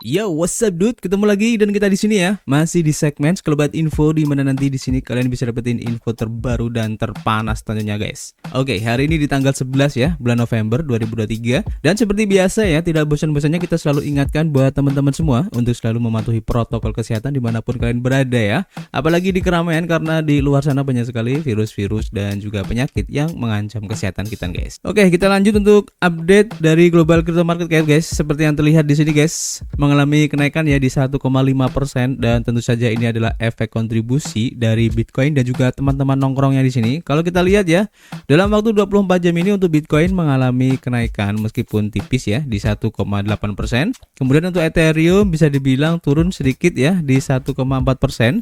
Yo, what's up dude? Ketemu lagi dan kita di sini ya. Masih di segmen Sekelebat Info di mana nanti di sini kalian bisa dapetin info terbaru dan terpanas tentunya guys. Oke, hari ini di tanggal 11 ya, bulan November 2023. Dan seperti biasa ya, tidak bosan-bosannya kita selalu ingatkan buat teman-teman semua untuk selalu mematuhi protokol kesehatan dimanapun kalian berada ya. Apalagi di keramaian karena di luar sana banyak sekali virus-virus dan juga penyakit yang mengancam kesehatan kita guys. Oke, kita lanjut untuk update dari global crypto market cap guys. Seperti yang terlihat di sini guys, mengalami kenaikan ya di 1,5% dan tentu saja ini adalah efek kontribusi dari Bitcoin dan juga teman-teman nongkrongnya di sini. Kalau kita lihat ya, dalam waktu 24 jam ini untuk Bitcoin mengalami kenaikan meskipun tipis ya di 1,8%. Kemudian untuk Ethereum bisa dibilang turun sedikit ya di 1,4%.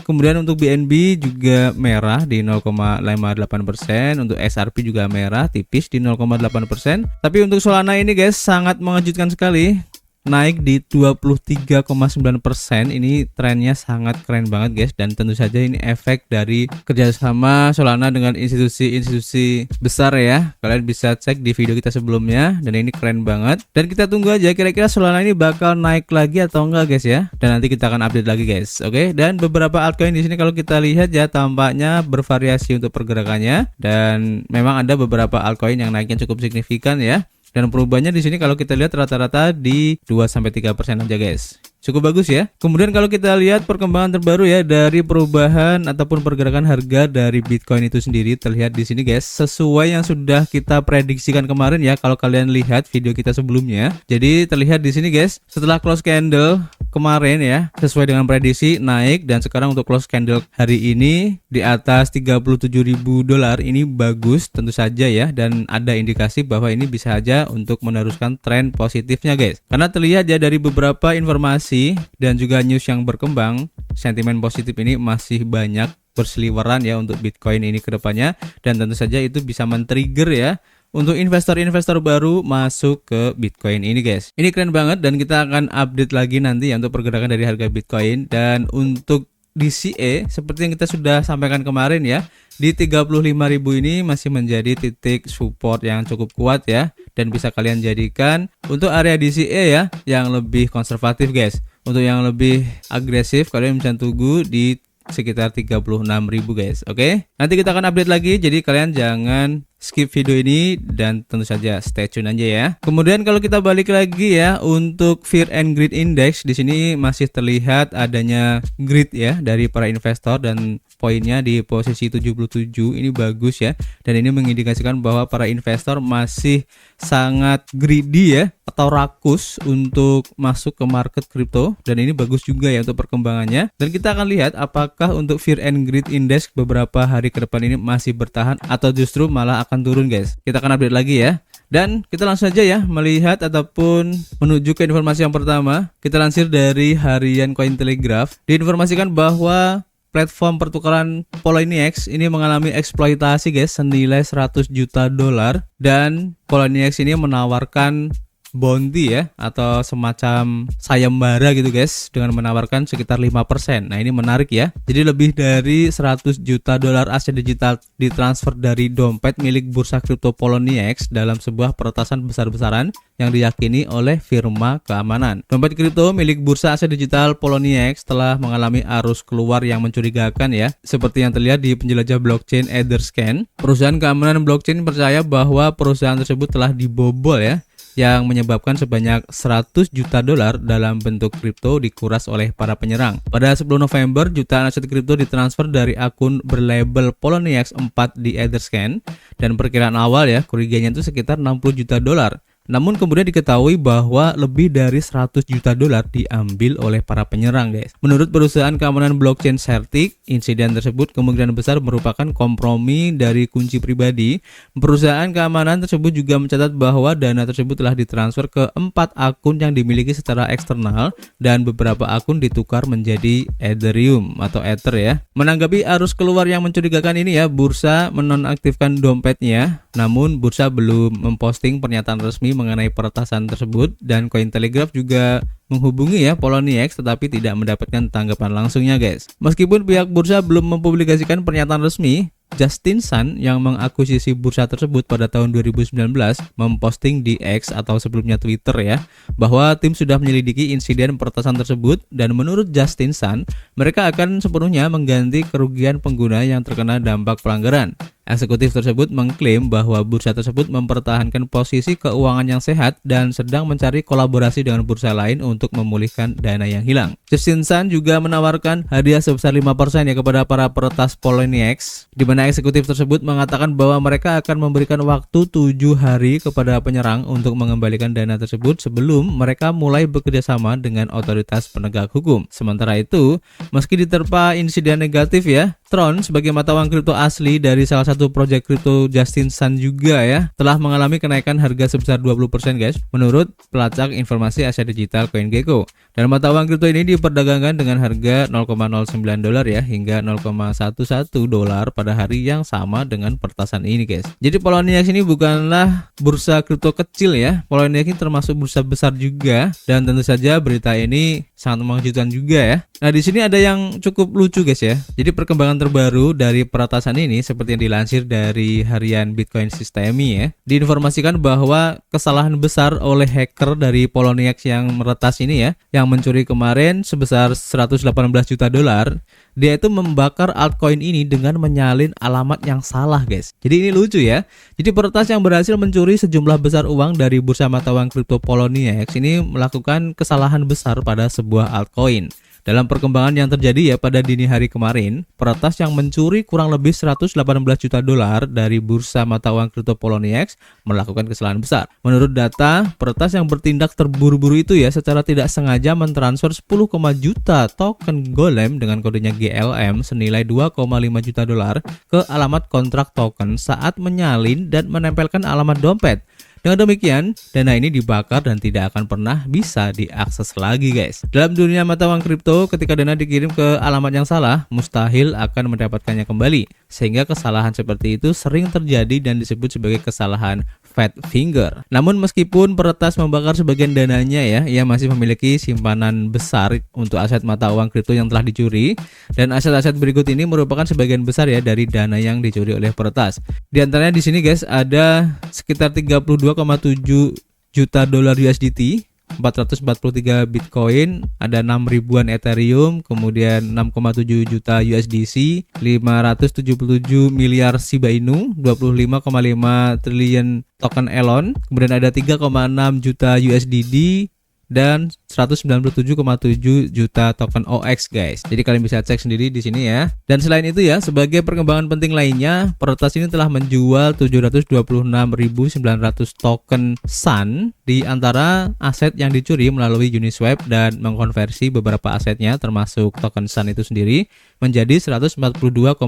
Kemudian untuk BNB juga merah di 0,58%. Untuk XRP juga merah tipis di 0,8%. Tapi untuk Solana ini guys sangat mengejutkan sekali, naik di 23,9%. Ini trennya sangat keren banget guys, dan tentu saja ini efek dari kerjasama Solana dengan institusi-institusi besar ya. Kalian bisa cek di video kita sebelumnya dan ini keren banget. Dan kita tunggu aja kira-kira Solana ini bakal naik lagi atau enggak guys ya. Dan nanti kita akan update lagi guys. Oke, dan beberapa altcoin di sini kalau kita lihat ya tampaknya bervariasi untuk pergerakannya, dan memang ada beberapa altcoin yang naiknya cukup signifikan ya. Dan perubahannya di sini kalau kita lihat rata-rata di 2-3% aja guys. Cukup bagus ya. Kemudian kalau kita lihat perkembangan terbaru ya dari perubahan ataupun pergerakan harga dari Bitcoin itu sendiri terlihat di sini guys, sesuai yang sudah kita prediksikan kemarin ya kalau kalian lihat video kita sebelumnya. Jadi terlihat di sini guys, setelah close candle kemarin ya, sesuai dengan prediksi naik, dan sekarang untuk close candle hari ini di atas $37.000 ini bagus tentu saja ya, dan ada indikasi bahwa ini bisa aja untuk meneruskan tren positifnya guys. Karena terlihat ya dari beberapa informasi dan juga news yang berkembang, sentimen positif ini masih banyak berseliweran ya untuk Bitcoin ini ke depannya, dan tentu saja itu bisa men-trigger ya untuk investor-investor baru masuk ke Bitcoin ini guys. Ini keren banget dan kita akan update lagi nanti ya untuk pergerakan dari harga Bitcoin. Dan untuk DCA seperti yang kita sudah sampaikan kemarin ya, di 35.000 ini masih menjadi titik support yang cukup kuat ya, dan bisa kalian jadikan untuk area DCA ya yang lebih konservatif guys. Untuk yang lebih agresif kalian bisa tunggu di sekitar 36.000 guys. Oke, nanti kita akan update lagi, jadi kalian jangan skip video ini dan tentu saja stay tune aja ya. Kemudian kalau kita balik lagi ya untuk Fear and Greed Index, di sini masih terlihat adanya greed ya dari para investor, dan poinnya di posisi 77 ini bagus ya, dan ini mengindikasikan bahwa para investor masih sangat greedy ya atau rakus untuk masuk ke market kripto, dan ini bagus juga ya untuk perkembangannya. Dan kita akan lihat apakah untuk Fear and Greed Index beberapa hari ke depan ini masih bertahan atau justru malah akan turun guys. Kita akan update lagi ya. Dan kita langsung saja ya melihat ataupun menuju ke informasi yang pertama. Kita lansir dari harian Cointelegraph. Diinformasikan bahwa platform pertukaran Poloniex ini mengalami eksploitasi guys senilai $100 juta, dan Poloniex ini menawarkan bounty ya atau semacam sayembara gitu guys, dengan menawarkan sekitar 5%. Nah ini menarik ya, jadi lebih dari $100 juta aset digital ditransfer dari dompet milik bursa kripto Poloniex dalam sebuah peretasan besar-besaran yang diyakini oleh firma keamanan. Dompet kripto milik bursa aset digital Poloniex telah mengalami arus keluar yang mencurigakan ya, seperti yang terlihat di penjelajah blockchain Etherscan. Perusahaan keamanan blockchain percaya bahwa perusahaan tersebut telah dibobol ya, yang menyebabkan sebanyak $100 juta dalam bentuk kripto dikuras oleh para penyerang. Pada 10 November, jutaan aset kripto ditransfer dari akun berlabel Poloniex 4 di Etherscan, dan perkiraan awal ya kerugiannya itu sekitar $60 juta. Namun kemudian diketahui bahwa lebih dari $100 juta diambil oleh para penyerang guys. Menurut perusahaan keamanan blockchain Certic, insiden tersebut kemungkinan besar merupakan kompromi dari kunci pribadi. Perusahaan keamanan tersebut juga mencatat bahwa dana tersebut telah ditransfer ke 4 akun yang dimiliki secara eksternal, dan beberapa akun ditukar menjadi Ethereum atau Ether ya. Menanggapi arus keluar yang mencurigakan ini ya, bursa menonaktifkan dompetnya. Namun bursa belum memposting pernyataan resmi mengenai peretasan tersebut, dan Cointelegraph juga menghubungi ya Poloniex tetapi tidak mendapatkan tanggapan langsungnya guys. Meskipun pihak bursa belum mempublikasikan pernyataan resmi, Justin Sun yang mengakuisisi bursa tersebut pada tahun 2019 memposting di X atau sebelumnya Twitter ya, bahwa tim sudah menyelidiki insiden peretasan tersebut dan menurut Justin Sun, mereka akan sepenuhnya mengganti kerugian pengguna yang terkena dampak pelanggaran. Eksekutif tersebut mengklaim bahwa bursa tersebut mempertahankan posisi keuangan yang sehat dan sedang mencari kolaborasi dengan bursa lain untuk memulihkan dana yang hilang. Justin Sun juga menawarkan hadiah sebesar 5% ya kepada para peretas Poloniex, di mana eksekutif tersebut mengatakan bahwa mereka akan memberikan waktu 7 hari kepada penyerang untuk mengembalikan dana tersebut sebelum mereka mulai bekerjasama dengan otoritas penegak hukum. Sementara itu, meski diterpa insiden negatif ya, Tron sebagai mata uang kripto asli dari salah satu proyek kripto Justin Sun juga ya, telah mengalami kenaikan harga sebesar 20% guys, menurut pelacak informasi aset digital CoinGecko. Dan mata uang kripto ini diperdagangkan dengan harga 0,09 dolar ya, hingga 0,11 dolar pada hari yang sama dengan peretasan ini guys. Jadi Poloniex ini bukanlah bursa kripto kecil ya, Poloniex ini termasuk bursa besar juga, dan tentu saja berita ini sangat mengejutkan juga ya. Nah di sini ada yang cukup lucu guys ya. Jadi perkembangan terbaru dari peretasan ini seperti yang dilansir dari harian Bitcoin Systemi ya, diinformasikan bahwa kesalahan besar oleh hacker dari Poloniex yang meretas ini ya, yang mencuri kemarin sebesar 118 juta dolar, dia itu membakar altcoin ini dengan menyalin alamat yang salah guys. Jadi ini lucu ya. Jadi peretas yang berhasil mencuri sejumlah besar uang dari bursa mata uang kripto Poloniex ini melakukan kesalahan besar pada sebuah altcoin. Dalam perkembangan yang terjadi ya pada dini hari kemarin, peretas yang mencuri kurang lebih 118 juta dolar dari bursa mata uang kripto Poloniex melakukan kesalahan besar. Menurut data, peretas yang bertindak terburu-buru itu ya secara tidak sengaja mentransfer 10, juta token Golem dengan kodenya GLM senilai 2,5 juta dolar ke alamat kontrak token saat menyalin dan menempelkan alamat dompet. Dengan demikian, dana ini dibakar dan tidak akan pernah bisa diakses lagi guys. Dalam dunia mata uang kripto, ketika dana dikirim ke alamat yang salah, mustahil akan mendapatkannya kembali. Sehingga kesalahan seperti itu sering terjadi dan disebut sebagai kesalahan fat finger. Namun meskipun peretas membakar sebagian dananya ya, ia masih memiliki simpanan besar untuk aset mata uang kripto yang telah dicuri, dan aset-aset berikut ini merupakan sebagian besar ya dari dana yang dicuri oleh peretas. Di antaranya di sini guys ada sekitar 32,7 juta dolar USDT, 443 Bitcoin, ada 6 ribuan Ethereum, kemudian 6,7 juta USDC, 577 miliar Shiba Inu, 25,5 triliun token Elon, kemudian ada 3,6 juta USDD, dan 197,7 juta token OX guys. Jadi kalian bisa cek sendiri di sini ya. Dan selain itu ya, sebagai perkembangan penting lainnya, peretas ini telah menjual 726.900 token Sun di antara aset yang dicuri melalui Uniswap dan mengkonversi beberapa asetnya termasuk token Sun itu sendiri menjadi 142,6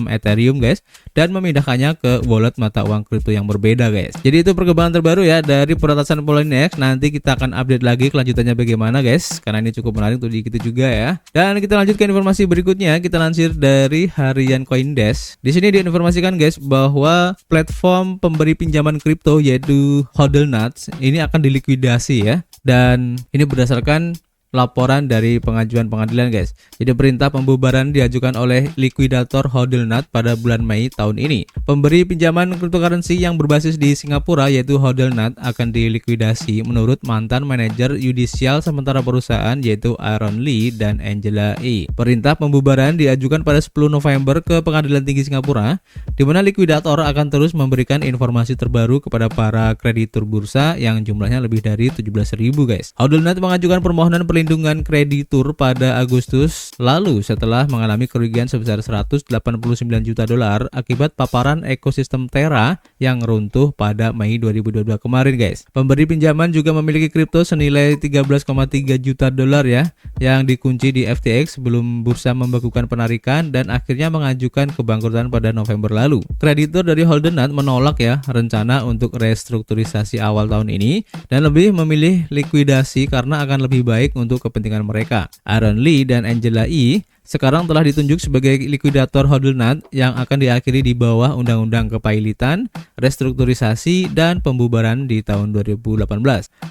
Ethereum guys, dan memindahkannya ke wallet mata uang kripto yang berbeda guys. Jadi itu perkembangan terbaru ya dari peretasan Poloniex. Nanti kita akan update lagi kelanjutannya bagaimana guys, karena ini cukup menarik untuk diikuti juga ya. Dan kita lanjut ke informasi berikutnya. Kita lansir dari harian CoinDesk. Di sini diinformasikan guys bahwa platform pemberi pinjaman kripto yaitu Hodlnuts ini akan dilikuidasi ya. Dan ini berdasarkan laporan dari pengajuan pengadilan guys. Jadi perintah pembubaran diajukan oleh likuidator Hodlnuts pada bulan Mei tahun ini. Pemberi pinjaman cryptocurrency yang berbasis di Singapura yaitu Hodlnuts akan dilikuidasi menurut mantan manajer yudisial sementara perusahaan yaitu Aaron Lee dan Angela E. Perintah pembubaran diajukan pada 10 November ke Pengadilan Tinggi Singapura, di mana likuidator akan terus memberikan informasi terbaru kepada para kreditur bursa yang jumlahnya lebih dari 17.000 guys. Hodlnuts mengajukan permohonan perlindungan kreditur pada Agustus lalu setelah mengalami kerugian sebesar 189 juta dolar akibat paparan ekosistem Terra yang runtuh pada Mei 2022 kemarin guys. Pemberi pinjaman juga memiliki kripto senilai 13,3 juta dolar ya, yang dikunci di FTX sebelum bursa membekukan penarikan dan akhirnya mengajukan kebangkrutan pada November lalu. Kreditur dari Hodlnuts menolak ya rencana untuk restrukturisasi awal tahun ini dan lebih memilih likuidasi karena akan lebih baik untuk untuk kepentingan mereka. Aaron Lee dan Angela Yee sekarang telah ditunjuk sebagai likuidator Hodlnaut yang akan diakhiri di bawah Undang-Undang Kepailitan, Restrukturisasi, dan Pembubaran di tahun 2018.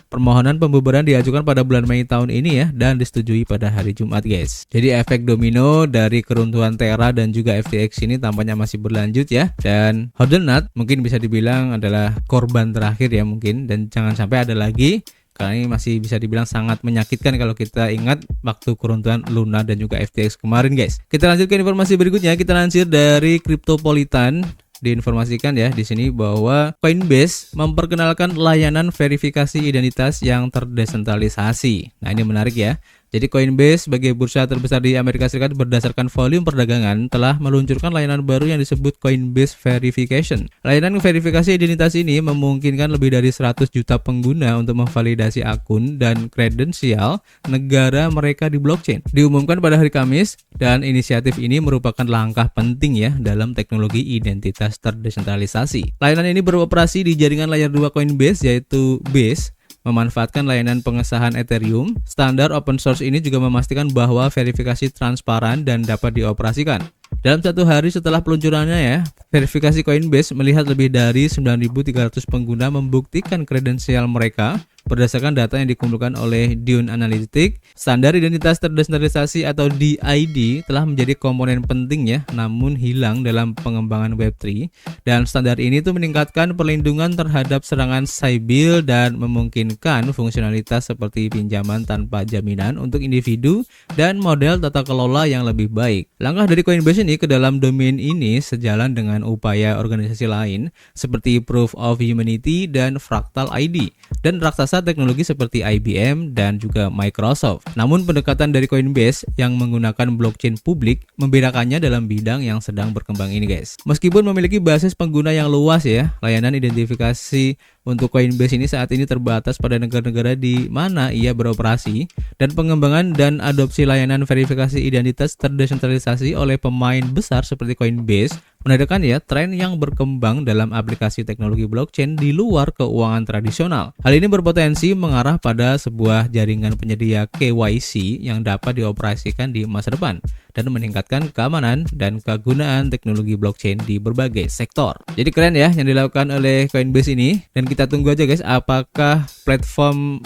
Permohonan pembubaran diajukan pada bulan Mei tahun ini ya, dan disetujui pada hari Jumat guys. Jadi efek domino dari keruntuhan Terra dan juga FTX ini tampaknya masih berlanjut ya, dan Hodlnaut mungkin bisa dibilang adalah korban terakhir ya mungkin, dan jangan sampai ada lagi. Karena ini masih bisa dibilang sangat menyakitkan kalau kita ingat waktu keruntuhan Luna dan juga FTX kemarin guys. Kita lanjut ke informasi berikutnya. Kita lansir dari Cryptopolitan. Diinformasikan ya di sini bahwa Coinbase memperkenalkan layanan verifikasi identitas yang terdesentralisasi. Nah, ini menarik ya. Jadi Coinbase sebagai bursa terbesar di Amerika Serikat berdasarkan volume perdagangan telah meluncurkan layanan baru yang disebut Coinbase Verification. Layanan verifikasi identitas ini memungkinkan lebih dari 100 juta pengguna untuk memvalidasi akun dan kredensial negara mereka di blockchain. Diumumkan pada hari Kamis, dan inisiatif ini merupakan langkah penting ya dalam teknologi identitas terdesentralisasi. Layanan ini beroperasi di jaringan layer 2 Coinbase yaitu Base. Memanfaatkan layanan pengesahan Ethereum, standar open source ini juga memastikan bahwa verifikasi transparan dan dapat dioperasikan. Dalam satu hari setelah peluncurannya ya, verifikasi Coinbase melihat lebih dari 9.300 pengguna membuktikan kredensial mereka berdasarkan data yang dikumpulkan oleh Dune Analytics. Standar identitas terdesentralisasi atau DID telah menjadi komponen penting ya, namun hilang dalam pengembangan Web3. Dan standar ini tuh meningkatkan perlindungan terhadap serangan cyber dan memungkinkan fungsionalitas seperti pinjaman tanpa jaminan untuk individu dan model tata kelola yang lebih baik. Langkah dari Coinbase ini ke dalam domain ini sejalan dengan upaya organisasi lain seperti Proof of Humanity dan Fractal ID dan raksasa teknologi seperti IBM dan juga Microsoft. Namun pendekatan dari Coinbase yang menggunakan blockchain publik membedakannya dalam bidang yang sedang berkembang ini guys. Meskipun memiliki basis pengguna yang luas ya, layanan identifikasi untuk Coinbase ini saat ini terbatas pada negara-negara di mana ia beroperasi, dan pengembangan dan adopsi layanan verifikasi identitas terdesentralisasi oleh pemain besar seperti Coinbase menandakan ya tren yang berkembang dalam aplikasi teknologi blockchain di luar keuangan tradisional. Hal ini berpotensi mengarah pada sebuah jaringan penyedia KYC yang dapat dioperasikan di masa depan dan meningkatkan keamanan dan kegunaan teknologi blockchain di berbagai sektor. Jadi keren ya yang dilakukan oleh Coinbase ini, dan kita tunggu aja guys apakah platform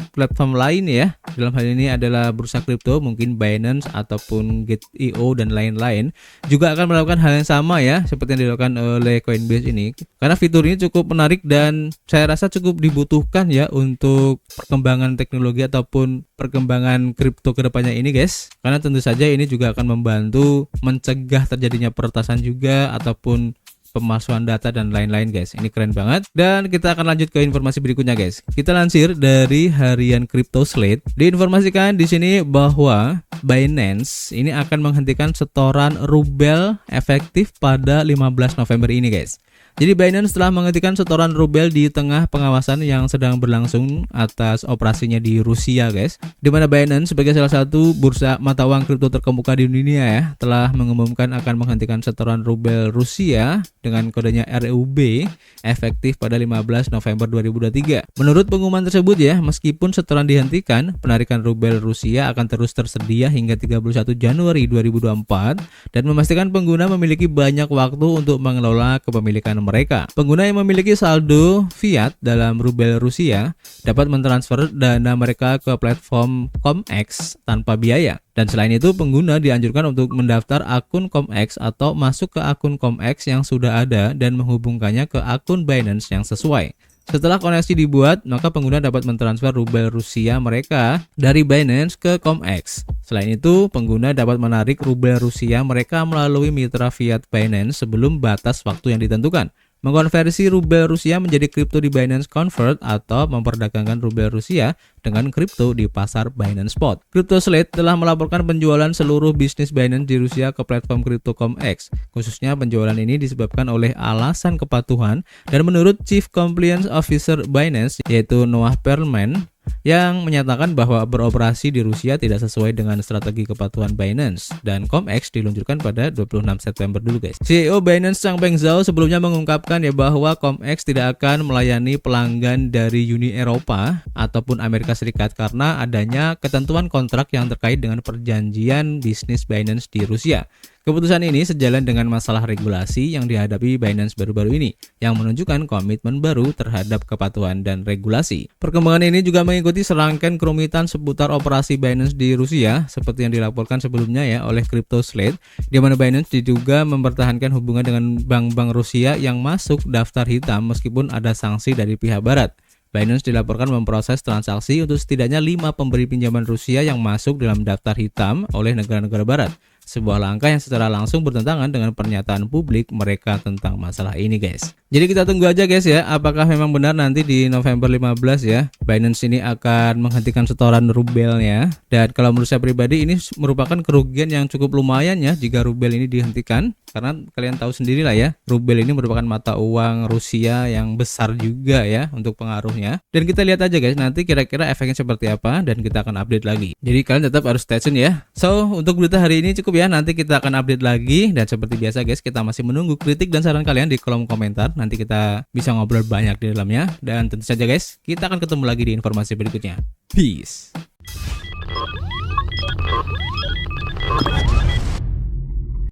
lain ya, dalam hal ini adalah bursa kripto mungkin Binance ataupun Gate.io dan lain-lain juga akan melakukan hal yang sama ya seperti yang dilakukan oleh Coinbase ini, karena fitur ini cukup menarik dan saya rasa cukup dibutuhkan ya untuk perkembangan teknologi ataupun perkembangan kripto kedepannya ini guys, karena tentu saja ini juga akan membantu mencegah terjadinya peretasan juga ataupun pemalsuan data dan lain-lain guys. Ini keren banget. Dan kita akan lanjut ke informasi berikutnya guys. Kita lansir dari harian Crypto Slate. Diinformasikan di sini bahwa Binance ini akan menghentikan setoran rubel efektif pada 15 November ini guys. Jadi Binance telah menghentikan setoran rubel di tengah pengawasan yang sedang berlangsung atas operasinya di Rusia guys. Di mana Binance sebagai salah satu bursa mata uang kripto terkemuka di dunia ya, telah mengumumkan akan menghentikan setoran rubel Rusia dengan kodenya RUB efektif pada 15 November 2023. Menurut pengumuman tersebut ya, meskipun setoran dihentikan, penarikan rubel Rusia akan terus tersedia hingga 31 Januari 2024 dan memastikan pengguna memiliki banyak waktu untuk mengelola kepemilikan mereka. Pengguna yang memiliki saldo fiat dalam rubel Rusia dapat mentransfer dana mereka ke platform COMEX tanpa biaya. Dan selain itu, pengguna dianjurkan untuk mendaftar akun COMEX atau masuk ke akun COMEX yang sudah ada dan menghubungkannya ke akun Binance yang sesuai. Setelah koneksi dibuat, maka pengguna dapat mentransfer rubel Rusia mereka dari Binance ke COMEX. Selain itu, pengguna dapat menarik rubel Rusia mereka melalui mitra fiat Binance sebelum batas waktu yang ditentukan. Mengkonversi rubel Rusia menjadi kripto di Binance Convert atau memperdagangkan rubel Rusia dengan kripto di pasar Binance Spot. Crypto Slate telah melaporkan penjualan seluruh bisnis Binance di Rusia ke platform kripto COMEX. Khususnya penjualan ini disebabkan oleh alasan kepatuhan, dan menurut Chief Compliance Officer Binance yaitu Noah Perlman, yang menyatakan bahwa beroperasi di Rusia tidak sesuai dengan strategi kepatuhan Binance, dan COMEX diluncurkan pada 26 September dulu guys. CEO Binance Changpeng Zhao sebelumnya mengungkapkan ya bahwa COMEX tidak akan melayani pelanggan dari Uni Eropa ataupun Amerika Serikat karena adanya ketentuan kontrak yang terkait dengan perjanjian bisnis Binance di Rusia. Keputusan ini sejalan dengan masalah regulasi yang dihadapi Binance baru-baru ini, yang menunjukkan komitmen baru terhadap kepatuhan dan regulasi. Perkembangan ini juga mengikuti serangkaian kerumitan seputar operasi Binance di Rusia, seperti yang dilaporkan sebelumnya ya oleh CryptoSlate, di mana Binance diduga mempertahankan hubungan dengan bank-bank Rusia yang masuk daftar hitam meskipun ada sanksi dari pihak barat. Binance dilaporkan memproses transaksi untuk setidaknya 5 pemberi pinjaman Rusia yang masuk dalam daftar hitam oleh negara-negara barat. Sebuah langkah yang secara langsung bertentangan dengan pernyataan publik mereka tentang masalah ini guys. Jadi kita tunggu aja guys ya, apakah memang benar nanti di November 15 ya Binance ini akan menghentikan setoran rubelnya. Dan kalau menurut saya pribadi ini merupakan kerugian yang cukup lumayan ya jika rubel ini dihentikan. Karena kalian tahu sendiri lah ya, rubel ini merupakan mata uang Rusia yang besar juga ya untuk pengaruhnya. Dan kita lihat aja guys nanti kira-kira efeknya seperti apa dan kita akan update lagi. Jadi kalian tetap harus stay tune ya. So untuk berita hari ini cukup ya, nanti kita akan update lagi. Dan seperti biasa guys, kita masih menunggu kritik dan saran kalian di kolom komentar. Nanti kita bisa ngobrol banyak di dalamnya. Dan tentu saja guys, kita akan ketemu lagi di informasi berikutnya. Peace.